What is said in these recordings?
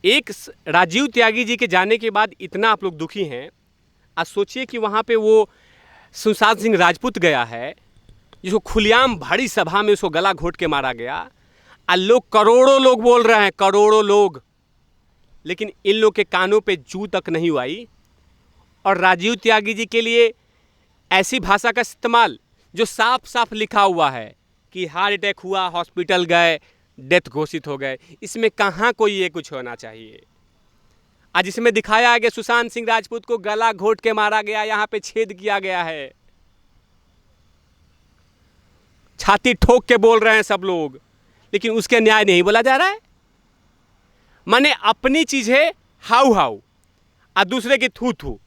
राजीव त्यागी जी के जाने के बाद इतना आप लोग दुखी हैं। आज सोचिए कि वहाँ पे वो सुशांत सिंह राजपूत गया है, जिसको खुलेआम भारी सभा में उसको गला घोट के मारा गया। और लोग, करोड़ों लोग बोल रहे हैं, करोड़ों लोग, लेकिन इन लोग के कानों पे जू तक नहीं आई। और राजीव त्यागी जी के लिए ऐसी भाषा का इस्तेमाल जो साफ साफ लिखा हुआ है कि हार्ट अटैक हुआ, हॉस्पिटल गए, डेथ घोषित हो गए, इसमें कहाँ कोई ये कुछ होना चाहिए। आज इसमें दिखाया है कि सुशांत सिंह राजपूत को गला घोट के मारा गया, यहाँ पे छेद किया गया है। छाती ठोक के बोल रहे हैं सब लोग, लेकिन उसके न्याय नहीं बोला जा रहा है। माने अपनी चीज है हाउ हाउ और दूसरे की थू थू।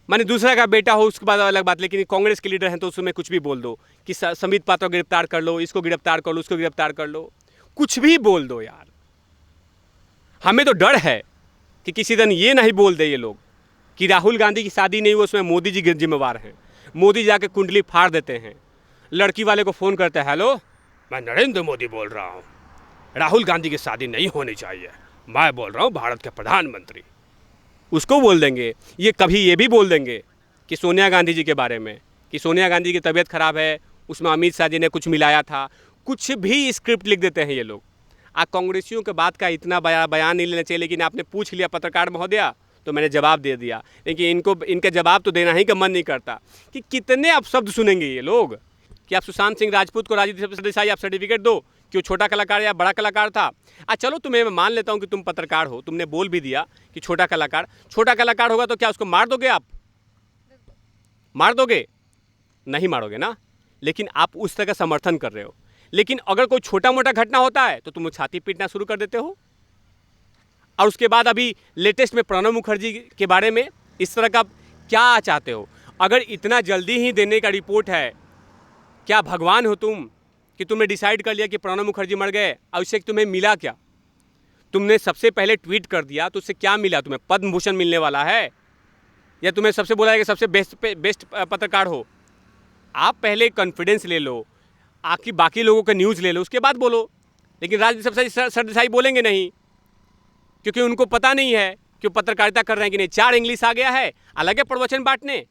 माने दूसरा का बेटा हो उसके बाद अलग बात, लेकिन कांग्रेस के लीडर हैं तो उसमें कुछ भी बोल दो कि संबित पात्रा को गिरफ्तार कर लो, इसको गिरफ्तार कर लो, उसको गिरफ्तार कर लो, कुछ भी बोल दो यार। हमें तो डर है कि किसी दिन ये नहीं बोल दे ये लोग कि राहुल गांधी की शादी नहीं हुई, उसमें मोदी जी जिम्मेवार हैं। मोदी जाके कुंडली फाड़ देते हैं, लड़की वाले को फ़ोन करते हैं, हेलो मैं नरेंद्र मोदी बोल रहा हूँ, राहुल गांधी की शादी नहीं होनी चाहिए, मैं बोल रहा हूँ भारत के प्रधानमंत्री। उसको बोल देंगे। ये कभी ये भी बोल देंगे कि सोनिया गांधी जी के बारे में कि सोनिया गांधी की तबीयत खराब है, उसमें अमित शाह जी ने कुछ मिलाया था, कुछ भी स्क्रिप्ट लिख देते हैं ये लोग। कांग्रेसियों के बात का इतना बयान नहीं लेना चाहिए, लेकिन आपने पूछ लिया पत्रकार महोदया तो मैंने जवाब दे दिया। लेकिन इनका जवाब तो देना ही का मन नहीं करता कि कितने आप शब्द सुनेंगे ये लोग कि आप सुशांत सिंह राजपूत को राजीव सरदेसाई आप सर्टिफिकेट दो कि वो छोटा कलाकार या बड़ा कलाकार था। चलो तुम्हें मैं मान लेता हूँ कि तुम पत्रकार हो, तुमने बोल भी दिया कि छोटा कलाकार होगा तो क्या उसको मार दोगे? आप मार दोगे? नहीं मारोगे ना, लेकिन आप उस तरह का समर्थन कर रहे हो। लेकिन अगर कोई छोटा मोटा घटना होता है तो तुम छाती पीटना शुरू कर देते हो। और उसके बाद अभी लेटेस्ट में प्रणब मुखर्जी के बारे में इस तरह का क्या चाहते हो? अगर इतना जल्दी ही देने का रिपोर्ट है, क्या भगवान हो तुम कि तुमने डिसाइड कर लिया कि प्रणब मुखर्जी मर गए और उससे तुम्हें मिला क्या? तुमने सबसे पहले ट्वीट कर दिया तो उससे क्या मिला? तुम्हें पद्म भूषण मिलने वाला है या तुम्हें सबसे बोला है कि सबसे बेस्ट पत्रकार हो? आप पहले कॉन्फिडेंस ले लो, आखिर बाकी लोगों का न्यूज़ ले लो, उसके बाद बोलो। लेकिन राजीव सरदेसाई बोलेंगे नहीं, क्योंकि उनको पता नहीं है कि वो पत्रकारिता कर रहे हैं कि नहीं। 4 इंग्लिश आ गया है, अलग है प्रवचन बांटने।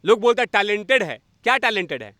लोग बोलते हैं टैलेंटेड है। क्या टैलेंटेड है?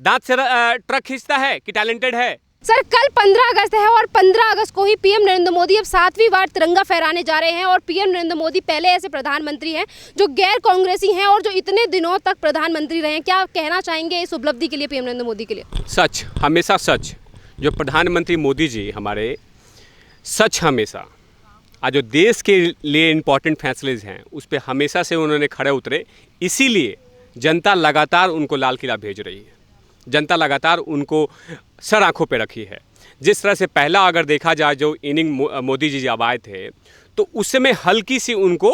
दांत से ट्रक खींचता है कि टैलेंटेड है? सर कल 15 अगस्त है और 15 अगस्त को ही पीएम नरेंद्र मोदी अब 7वीं बार तिरंगा फहराने जा रहे हैं। और पीएम नरेंद्र मोदी पहले ऐसे प्रधानमंत्री हैं जो गैर कांग्रेसी हैं और जो इतने दिनों तक प्रधानमंत्री रहे हैं। क्या कहना चाहेंगे इस उपलब्धि के लिए, पीएम नरेंद्र मोदी के लिए? सच, हमेशा सच। जो प्रधानमंत्री मोदी जी हमारे, सच हमेशा। आज जो देश के लिए इम्पोर्टेंट फैसलेज हैं उस पर हमेशा से उन्होंने खड़े उतरे, इसीलिए जनता लगातार उनको लाल किला भेज रही है। जनता लगातार उनको सर आंखों पे रखी है। जिस तरह से पहला अगर देखा जाए जो इनिंग मोदी जी जब आए थे तो उसमें हल्की सी उनको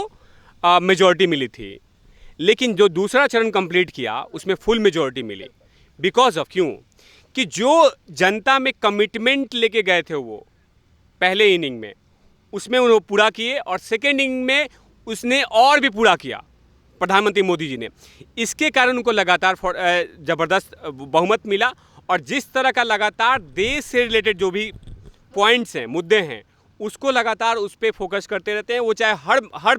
मेजॉरिटी मिली थी, लेकिन जो दूसरा चरण कंप्लीट किया उसमें फुल मेजॉरिटी मिली। बिकॉज ऑफ क्यों? कि जो जनता में कमिटमेंट लेके गए थे वो पहले इनिंग में, उसमें उन्होंने पूरा किए और सेकेंड इनिंग में उसने और भी पूरा किया प्रधानमंत्री मोदी जी ने। इसके कारण उनको लगातार ज़बरदस्त बहुमत मिला। और जिस तरह का लगातार देश से रिलेटेड जो भी पॉइंट्स हैं, मुद्दे हैं, उसको लगातार उस पर फोकस करते रहते हैं। वो चाहे हर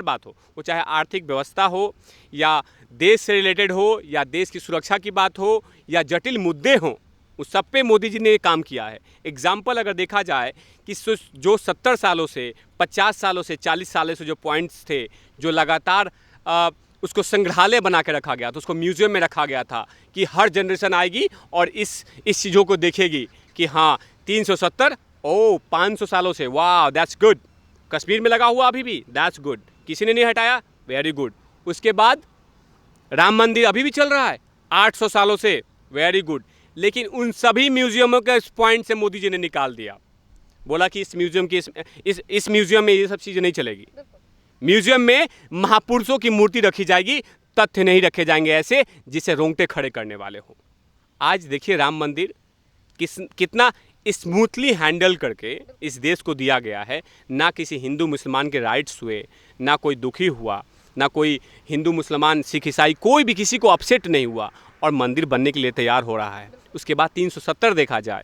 बात हो, वो चाहे आर्थिक व्यवस्था हो या देश से रिलेटेड हो या देश की सुरक्षा की बात हो या जटिल मुद्दे हों, उस सब पे मोदी जी ने काम किया है। एग्जाम्पल अगर देखा जाए कि जो 70 सालों से, 50 सालों से, 40 सालों से जो पॉइंट्स थे, जो लगातार उसको संग्रहालय बना के रखा गया था, उसको म्यूज़ियम में रखा गया था कि हर जनरेशन आएगी और इस चीज़ों को देखेगी कि हाँ 370 500 सालों से, वाह दैट्स गुड। कश्मीर में लगा हुआ अभी भी, दैट्स गुड, किसी ने नहीं हटाया, वेरी गुड। उसके बाद राम मंदिर अभी भी चल रहा है 800 सालों से, वेरी गुड। लेकिन उन सभी म्यूज़ियमों के पॉइंट से मोदी जी ने निकाल दिया, बोला कि इस म्यूज़ियम की इस म्यूज़ियम में ये सब चीज़ें नहीं चलेगी। म्यूज़ियम में महापुरुषों की मूर्ति रखी जाएगी, तथ्य नहीं रखे जाएंगे ऐसे जिसे रोंगटे खड़े करने वाले हों। आज देखिए राम मंदिर कितना स्मूथली हैंडल करके इस देश को दिया गया है। ना किसी हिंदू मुसलमान के राइट्स हुए, ना कोई दुखी हुआ, ना कोई हिंदू मुसलमान सिख ईसाई कोई भी किसी को अपसेट नहीं हुआ और मंदिर बनने के लिए तैयार हो रहा है। उसके बाद 370 देखा जाए,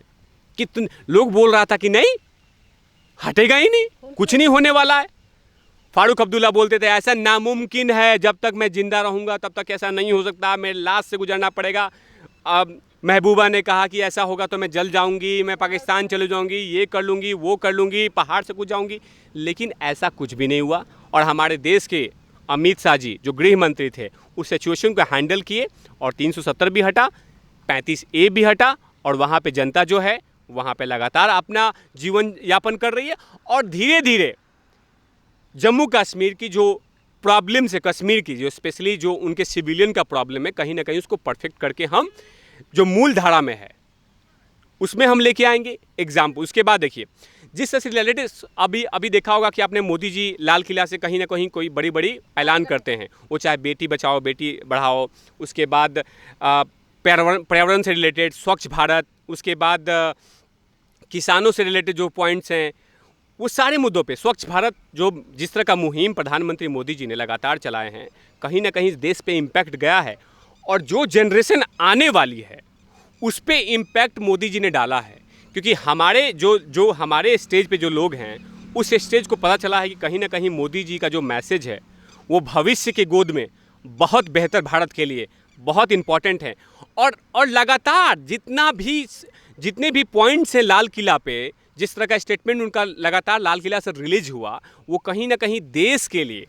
कितने लोग बोल रहा था कि नहीं हटेगा ही नहीं, कुछ नहीं होने वाला है। फारूक अब्दुल्ला बोलते थे ऐसा नामुमकिन है, जब तक मैं जिंदा रहूंगा तब तक ऐसा नहीं हो सकता, मेरे लाश से गुजरना पड़ेगा। अब महबूबा ने कहा कि ऐसा होगा तो मैं जल जाऊंगी, मैं पाकिस्तान चले जाऊंगी, ये कर लूंगी, वो कर लूंगी, पहाड़ से कूद जाऊंगी। लेकिन ऐसा कुछ भी नहीं हुआ और हमारे देश के अमित शाह जी जो गृह मंत्री थे उस सिचुएशन को हैंडल किए और 370 भी हटा, 35A भी हटा और वहाँ पे जनता जो है वहाँ पे लगातार अपना जीवन यापन कर रही है। और धीरे धीरे जम्मू कश्मीर की जो प्रॉब्लम्स है, कश्मीर की जो स्पेशली जो उनके सिविलियन का प्रॉब्लम है, कहीं ना कहीं उसको परफेक्ट करके हम जो मूल धारा में है उसमें हम लेके आएंगे एग्जाम्पल। उसके बाद देखिए जिस तरह से रिलेटेड अभी देखा होगा कि आपने मोदी जी लाल किला से कहीं ना कहीं कोई बड़ी बड़ी ऐलान करते हैं, वो चाहे बेटी बचाओ बेटी बढ़ाओ, उसके बाद पर्यावरण से रिलेटेड स्वच्छ भारत, उसके बाद किसानों से रिलेटेड जो पॉइंट्स हैं वो सारे मुद्दों पे स्वच्छ भारत जो जिस तरह का मुहिम प्रधानमंत्री मोदी जी ने लगातार चलाए हैं कहीं ना कहीं देश पे इम्पैक्ट गया है और जो जनरेशन आने वाली है उस पे इम्पैक्ट मोदी जी ने डाला है। क्योंकि हमारे जो हमारे स्टेज पे जो लोग हैं उस स्टेज को पता चला है कि कहीं ना कहीं मोदी जी का जो मैसेज है वो भविष्य के गोद में बहुत बेहतर भारत के लिए बहुत इम्पॉर्टेंट है। और लगातार जितने भी पॉइंट्स हैं लाल किला पे, जिस तरह का स्टेटमेंट उनका लगातार लाल किला से रिलीज हुआ वो कहीं ना कहीं देश के लिए,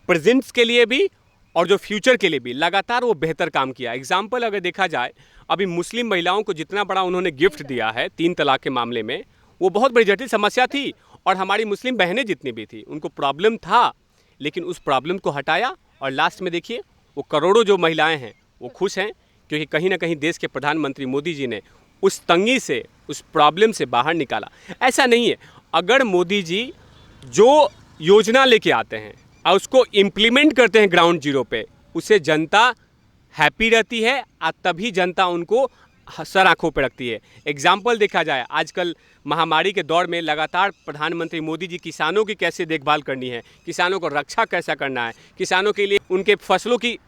प्रेजेंट्स के लिए भी और जो फ्यूचर के लिए भी लगातार वो बेहतर काम किया। एग्जाम्पल अगर देखा जाए, अभी मुस्लिम महिलाओं को जितना बड़ा उन्होंने गिफ्ट दिया है 3 तलाक के मामले में, वो बहुत बड़ी जटिल समस्या थी और हमारी मुस्लिम बहनें जितनी भी थी उनको प्रॉब्लम था, लेकिन उस प्रॉब्लम को हटाया और लास्ट में देखिए वो करोड़ों जो महिलाएं हैं वो खुश हैं क्योंकि कहीं ना कहीं देश के प्रधानमंत्री मोदी जी ने उस तंगी से, उस प्रॉब्लम से बाहर निकाला। ऐसा नहीं है, अगर मोदी जी जो योजना लेके आते हैं और उसको इम्प्लीमेंट करते हैं ग्राउंड जीरो पे, उससे जनता हैप्पी रहती है और तभी जनता उनको सर आंखों पे रखती है। एग्जाम्पल देखा जाए, आजकल महामारी के दौर में लगातार प्रधानमंत्री मोदी जी किसानों की कैसे देखभाल करनी है, किसानों को रक्षा कैसा करना है, किसानों के लिए उनके फसलों की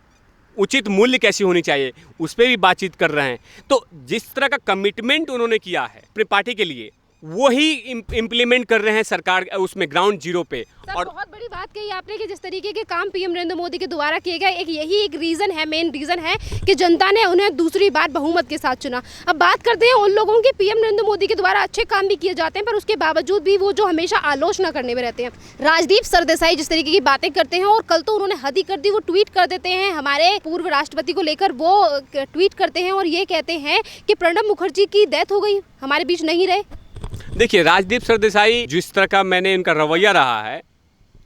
उचित मूल्य कैसी होनी चाहिए, उस पर भी बातचीत कर रहे हैं। तो जिस तरह का कमिटमेंट उन्होंने किया है अपनी पार्टी के लिए वही इम्प्लीमेंट कर रहे हैं सरकार उसमें ग्राउंड जीरो पे। और बहुत बड़ी बात कही आपने कि जिस तरीके के काम पीएम नरेंद्र मोदी के द्वारा किए गए, यही एक रीज़न है, मेन रीज़न है कि जनता ने उन्हें दूसरी बार बहुमत के साथ चुना। अब बात करते हैं उन लोगों की, पीएम नरेंद्र मोदी के द्वारा अच्छे काम भी किए जाते हैं पर उसके बावजूद भी वो जो हमेशा आलोचना करने में रहते हैं। राजदीप सरदेसाई जिस तरीके की बातें करते हैं और कल तो उन्होंने हद ही कर दी, वो ट्वीट कर देते हैं हमारे पूर्व राष्ट्रपति को लेकर, वो ट्वीट करते हैं और ये कहते हैं कि प्रणब मुखर्जी की डेथ हो गई, हमारे बीच नहीं रहे। देखिए राजदीप सरदेसाई जिस तरह का मैंने इनका रवैया रहा है,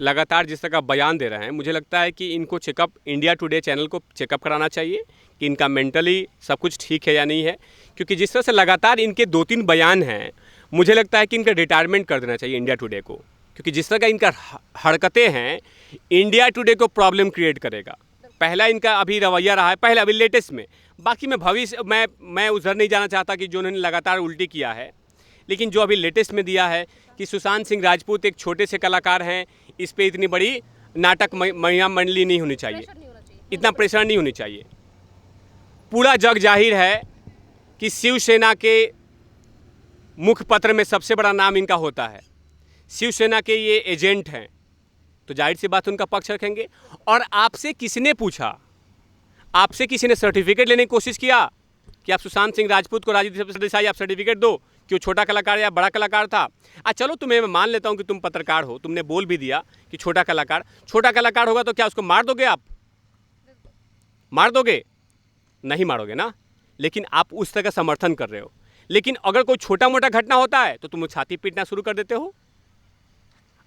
लगातार जिस तरह का बयान दे रहे हैं, मुझे लगता है कि इनको चेकअप, इंडिया टुडे चैनल को चेकअप कराना चाहिए कि इनका मेंटली सब कुछ ठीक है या नहीं है। क्योंकि जिस तरह से लगातार इनके 2-3 बयान हैं, मुझे लगता है कि इनका रिटायरमेंट कर देना चाहिए इंडिया टुडे को। क्योंकि जिस तरह का इनका हरकतें हैं, इंडिया टुडे को प्रॉब्लम क्रिएट करेगा। पहला इनका अभी रवैया रहा है, पहला अभी लेटेस्ट में, बाकी मैं भविष्य मैं उधर नहीं जाना चाहता कि जो उन्होंने लगातार उल्टी किया है, लेकिन जो अभी लेटेस्ट में दिया है कि सुशांत सिंह राजपूत एक छोटे से कलाकार हैं, इस पे इतनी बड़ी नाटक महिला मंडली नहीं होनी चाहिए, इतना प्रेशर नहीं होनी चाहिए। पूरा जग जाहिर है कि शिवसेना के मुखपत्र में सबसे बड़ा नाम इनका होता है, शिवसेना के ये एजेंट हैं, तो जाहिर सी बात उनका पक्ष रखेंगे। और आपसे किसने पूछा, आपसे किसी ने सर्टिफिकेट लेने की कोशिश किया कि आप सुशांत सिंह राजपूत को राजदीप सरदेसाई आप सर्टिफिकेट दो कि वो छोटा कलाकार या बड़ा कलाकार था? चलो तुम्हें मैं मान लेता हूँ कि तुम पत्रकार हो, तुमने बोल भी दिया कि छोटा कलाकार होगा, तो क्या उसको मार दोगे? आप मार दोगे? नहीं मारोगे ना, लेकिन आप उस तरह का समर्थन कर रहे हो। लेकिन अगर कोई छोटा मोटा घटना होता है तो तुम छाती पीटना शुरू कर देते हो।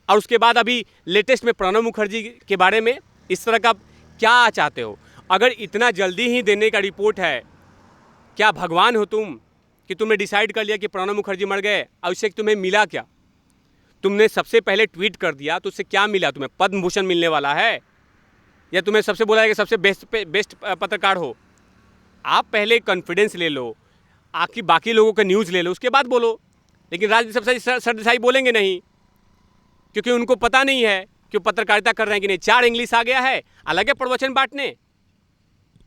और उसके बाद अभी लेटेस्ट में प्रणब मुखर्जी के बारे में इस तरह का क्या चाहते हो? अगर इतना जल्दी ही देने का रिपोर्ट है, क्या भगवान हो तुम कि तुमने डिसाइड कर लिया कि प्रणब मुखर्जी मर गए और उससे तुम्हें मिला क्या? तुमने सबसे पहले ट्वीट कर दिया तो उससे क्या मिला? तुम्हें पद्म भूषण मिलने वाला है या तुम्हें सबसे बोला है कि सबसे बेस्ट पत्रकार हो? आप पहले कॉन्फिडेंस ले लो, आपकी बाकी लोगों का न्यूज़ ले लो, उसके बाद बोलो। लेकिन राजदीप सरदेसाई बोलेंगे नहीं, क्योंकि उनको पता नहीं है कि पत्रकारिता कर रहे हैं कि नहीं। 4 इंग्लिश आ गया है, अलग है प्रवचन बांटने।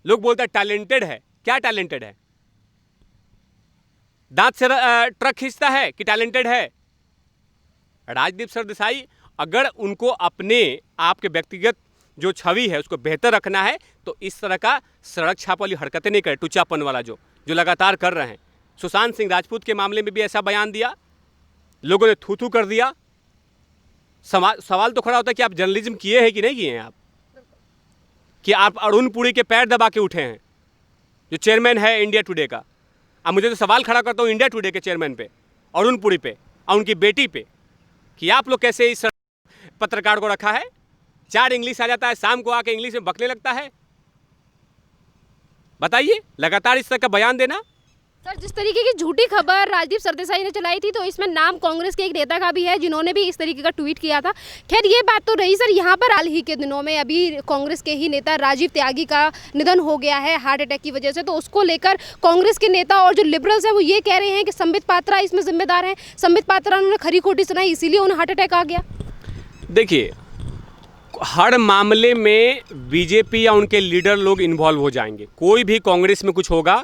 लोग बोलते हैं टैलेंटेड है, क्या टैलेंटेड है? दांत से ट्रक खींचता है कि टैलेंटेड है? राजदीप सरदेसाई अगर उनको अपने आप के व्यक्तिगत जो छवि है उसको बेहतर रखना है तो इस तरह का सड़क छाप वाली हरकतें नहीं करे, टुच्चापन वाला जो लगातार कर रहे हैं। सुशांत सिंह राजपूत के मामले में भी ऐसा बयान दिया, लोगों ने थू थू कर दिया। सवाल तो खड़ा होता है कि आप जर्नलिज्म किए हैं कि नहीं किए हैं आप, कि आप अरुण पुरी के पैर दबा के उठे हैं, जो चेयरमैन है इंडिया टुडे का। अब मुझे तो सवाल खड़ा करता हूँ इंडिया टुडे के चेयरमैन पे, अरुण पुरी पे और उनकी बेटी पे, कि आप लोग कैसे इस पत्रकार को रखा है। 4 इंग्लिश आ जाता है, शाम को आके इंग्लिश में बकने लगता है। बताइए, लगातार इस तरह का बयान देना। सर, जिस तरीके की झूठी खबर राजदीप सरदेसाई ने चलाई थी तो इसमें नाम कांग्रेस के एक नेता का भी है जिन्होंने भी इस तरीके का ट्वीट किया था। खैर ये बात तो रही सर, यहाँ पर हाल ही के दिनों में अभी कांग्रेस के ही नेता राजीव त्यागी का निधन हो गया है हार्ट अटैक की वजह से, तो उसको लेकर कांग्रेस के नेता और जो लिबरल्स हैं वो ये कह रहे हैं कि संबित पात्रा इसमें जिम्मेदार हैं, संबित पात्रा उन्होंने खरी खोटी सुनाई इसीलिए उन्हें हार्ट अटैक आ गया। देखिए, हर मामले में बीजेपी या उनके लीडर लोग इन्वॉल्व हो जाएंगे। कोई भी कांग्रेस में कुछ होगा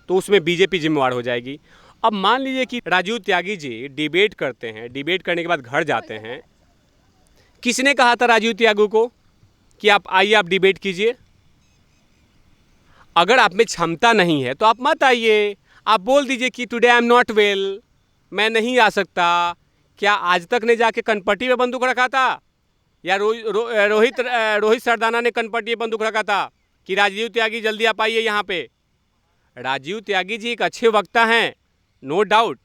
तो उसमें बीजेपी जिम्मेवार हो जाएगी। अब मान लीजिए कि राजीव त्यागी जी डिबेट करते हैं, डिबेट करने के बाद घर जाते हैं। किसने कहा था राजीव त्यागी को कि आप आइए, आप डिबेट कीजिए? अगर आप में क्षमता नहीं है तो आप मत आइए, आप बोल दीजिए कि today I am not well, मैं नहीं आ सकता। क्या आज तक ने जाके कनपट्टी में बंदूक रखा था, या रोहित सरदाना ने कनपट्टी में बंदूक रखा था कि राजीव त्यागी जल्दी आप आइए यहाँ पे? राजीव त्यागी जी एक अच्छे वक्ता हैं, नो डाउट,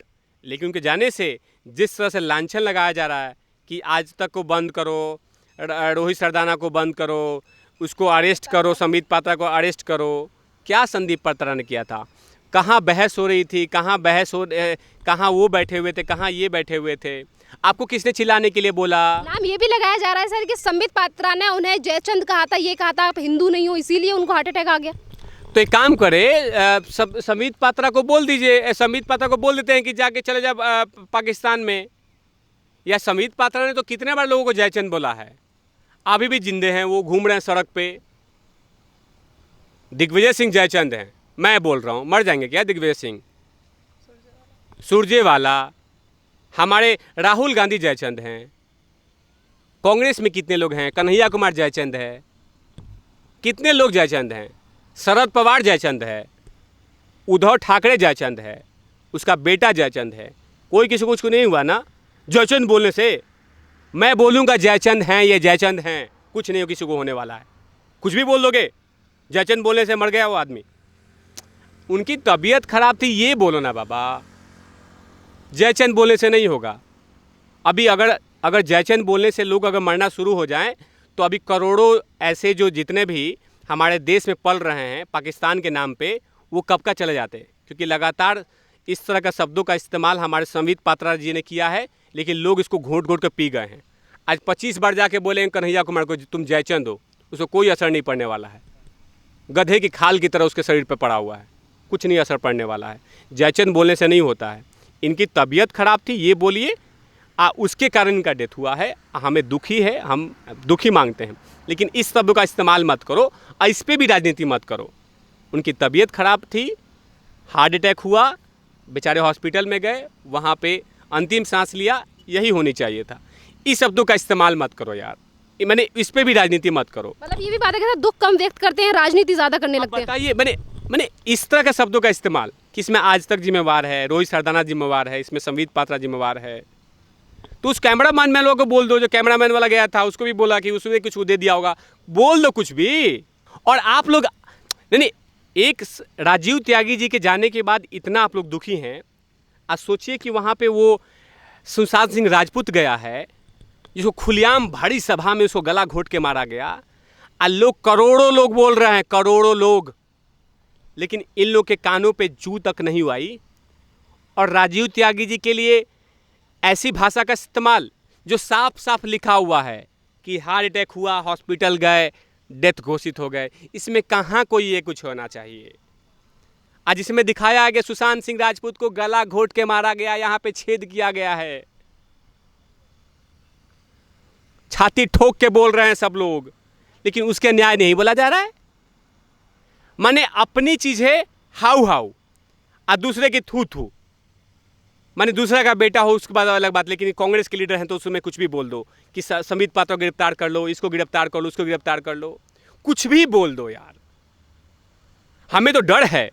लेकिन उनके जाने से जिस तरह से लांछन लगाया जा रहा है कि आज तक को बंद करो, रोहित सरदाना को बंद करो, उसको अरेस्ट करो, संबित पात्रा को अरेस्ट करो। क्या संदीप पात्रा ने किया था? कहाँ बहस हो रही थी, कहाँ वो बैठे हुए थे, कहाँ ये बैठे हुए थे? आपको किसने चिल्लाने के लिए बोला? नाम ये भी लगाया जा रहा है सर कि संबित पात्रा ने उन्हें जयचंद कहा था, ये कहा था आप हिंदू नहीं हो, इसीलिए उनको हार्ट अटैक आ गया। तो एक काम करे, संबित पात्रा को बोल दीजिए, संबित पात्रा को बोल देते हैं कि जाके चले जा पाकिस्तान में। या संबित पात्रा ने तो कितने बार लोगों को जयचंद बोला है, अभी भी जिंदे हैं, वो घूम रहे हैं सड़क पे। दिग्विजय सिंह जयचंद हैं, मैं बोल रहा हूँ, मर जाएंगे क्या दिग्विजय सिंह? सुरजेवाला, हमारे राहुल गांधी जयचंद हैं। कांग्रेस में कितने लोग हैं? कन्हैया कुमार जयचंद है, कितने लोग जयचंद हैं? शरद पवार जयचंद है, उद्धव ठाकरे जयचंद है, उसका बेटा जयचंद है। कोई किसी को कुछ नहीं हुआ ना जयचंद बोलने से? मैं बोलूँगा जयचंद हैं, ये जयचंद हैं, कुछ नहीं किसी को होने वाला है। कुछ भी बोल दोगे, जयचंद बोलने से मर गया वो आदमी, उनकी तबीयत खराब थी, ये बोलो ना बाबा। जयचंद बोलने से नहीं होगा। अभी अगर जयचंद बोलने से लोग अगर मरना शुरू हो जाएं तो अभी करोड़ों ऐसे जो जितने भी हमारे देश में पल रहे हैं पाकिस्तान के नाम पे, वो कब का चले जाते हैं। क्योंकि लगातार इस तरह का शब्दों का इस्तेमाल हमारे संबित पात्रा जी ने किया है, लेकिन लोग इसको घोट घोट कर पी गए हैं। आज 25 बार जाके बोले कन्हैया कुमार को तुम जयचंद हो, उसको कोई असर नहीं पड़ने वाला है। गधे की खाल की तरह उसके शरीर पर पड़ा हुआ है, कुछ नहीं असर पड़ने वाला है। जयचंद बोलने से नहीं होता है। इनकी तबीयत खराब थी, ये बोलिए, उसके कारण इनका डेथ हुआ है। हमें दुखी है, हम दुखी मांगते हैं, लेकिन इस शब्द का इस्तेमाल मत करो और इस पर भी राजनीति मत करो। उनकी तबीयत खराब थी, हार्ट अटैक हुआ, बेचारे हॉस्पिटल में गए, वहाँ पे अंतिम सांस लिया, यही होनी चाहिए था। इस शब्दों का इस्तेमाल मत करो यार, मैंने इस पर भी राजनीति मत करो। मतलब ये भी बात है कि दुख कम व्यक्त करते हैं, राजनीति ज़्यादा करने लगते हैं। बताइए, मैंने इस तरह के शब्दों का इस्तेमाल कि इसमें आज तक जिम्मेवार है, रोहित सरदाना जिम्मेवार है, इसमें संबित पात्रा जिम्मेवार है। तो उस कैमरामैन में लोगों को बोल दो, जो कैमरामैन वाला गया था उसको भी बोला कि उसने कुछ दे दिया होगा, बोल दो कुछ भी। और आप लोग नहीं, एक राजीव त्यागी जी के जाने के बाद इतना आप लोग दुखी हैं। आज सोचिए कि वहाँ पे वो सुशांत सिंह राजपूत गया है, जिसको खुलेआम भारी सभा में उसको गला घोट के मारा गया, और लोग करोड़ों लोग बोल रहे हैं, करोड़ों लोग, लेकिन इन लोग के कानों पे जू तक नहीं आई। और राजीव त्यागी जी के लिए ऐसी भाषा का इस्तेमाल जो साफ साफ लिखा हुआ है कि हार्ट अटैक हुआ, हॉस्पिटल गए, डेथ घोषित हो गए, इसमें कहाँ कोई ये कुछ होना चाहिए। आज इसमें दिखाया गया सुशांत सिंह राजपूत को गला घोट के मारा गया, यहाँ पे छेद किया गया है। छाती ठोक के बोल रहे हैं सब लोग, लेकिन उसके न्याय नहीं बोला जा रहा है। माने अपनी चीजें हाउ हाउ और दूसरे की थू थू। माने दूसरा का बेटा हो उसके बाद अलग बात, लेकिन कांग्रेस के लीडर हैं तो उसमें कुछ भी बोल दो कि संबित पात्रा को गिरफ्तार कर लो, इसको गिरफ्तार कर लो, उसको गिरफ्तार कर लो, कुछ भी बोल दो यार। हमें तो डर है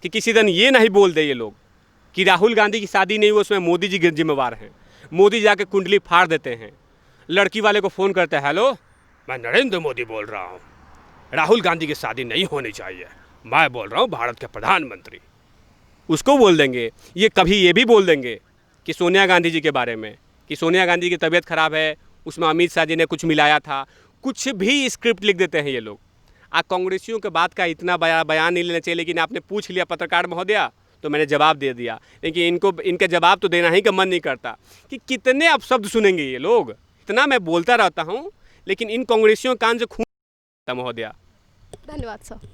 कि किसी दिन ये नहीं बोल दे ये लोग कि राहुल गांधी की शादी नहीं हुई उसमें मोदी जी जिम्मेवार हैं। मोदी जाके कुंडली फाड़ देते हैं, लड़की वाले को फ़ोन करते हैं, हेलो मैं नरेंद्र मोदी बोल रहा हूँ, राहुल गांधी की शादी नहीं होनी चाहिए, मैं बोल रहा हूँ भारत के प्रधानमंत्री। उसको बोल देंगे। ये कभी ये भी बोल देंगे कि सोनिया गांधी जी के बारे में कि सोनिया गांधी की तबीयत खराब है, उसमें अमित शाह जी ने कुछ मिलाया था, कुछ भी स्क्रिप्ट लिख देते हैं ये लोग। कांग्रेसियों के बात का इतना बयान नहीं लेना चाहिए, लेकिन आपने पूछ लिया पत्रकार महोदया तो मैंने जवाब दे दिया। लेकिन इनके जवाब तो देना ही का मन नहीं करता कि कितने अपशब्द सुनेंगे ये लोग। इतना मैं बोलता रहता हूँ लेकिन इन कांग्रेसियों कान से खून महोदया। धन्यवाद सर।